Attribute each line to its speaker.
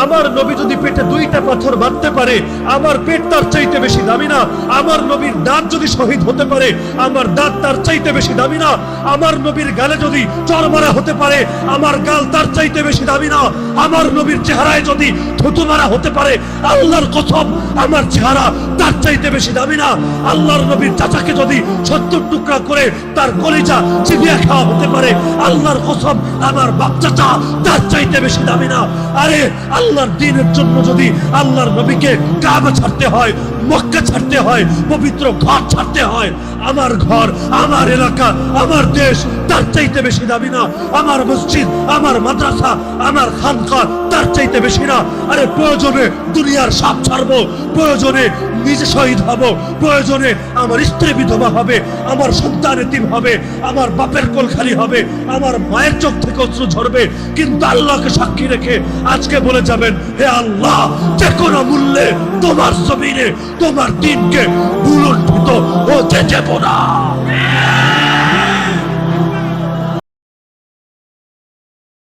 Speaker 1: আমার নবী যদি পেটে 2টা পাথর বাঁধতে পারে, আমার পেট তার চাইতে বেশি দামি না? আমার নবীর দাঁত যদি শহীদ হতে পারে, আমার দাঁত তার চাইতে বেশি দামি না? আমার নবীর গালে যদি চড় মারা হতে পারে, আমার গাল তার চাইতে বেশি দামি না? আমার নবীর চেহারায় যদি থুতু মারা হতে পারে, আল্লাহর কসম আমার চেহারা তার চাইতে বেশি দামি না? আল্লাহর নবীর চাচাকে যদি 70 টুকরা করে তার কলিজা চিবিয়ে খাওয়া হতে পারে, আল্লাহর কসম আমার বাপ চাচা তার চাইতে বেশি দামি না? আরে আল্লাহর দ্বীনের জন্য যদি আল্লাহর নবীকে কাবা ছাড়তে হয়, মক্কা ছাড়তে হয়, পবিত্র ঘর ছাড়তে হয়, আমার ঘর, আমার এলাকা, আমার দেশ তার চাইতে বেশি দামি না? আমার মসজিদ, আমার মাদ্রাসা, আমার খানকা তার চাইতে বেশি না? আরে প্রয়োজনে দুনিয়ার সাপ ছাড়বো, প্রয়োজনে নিজে শহীদ হব, প্রয়োজনে আমার স্ত্রী বিধবা হবে, আমার সন্তান এতিম হবে, আমার বাপের কোল খালি হবে, আমার মায়ের চোখ থেকে অশ্রু ঝরবে, কিন্তু আল্লাহকে সাক্ষী রেখে আজকে বলে যাবেন, হে আল্লাহ, যে কোনো মূল্যে তোমার জমিনে তোমার দিনকে ভুলুণ্ঠিত হতে দেব না।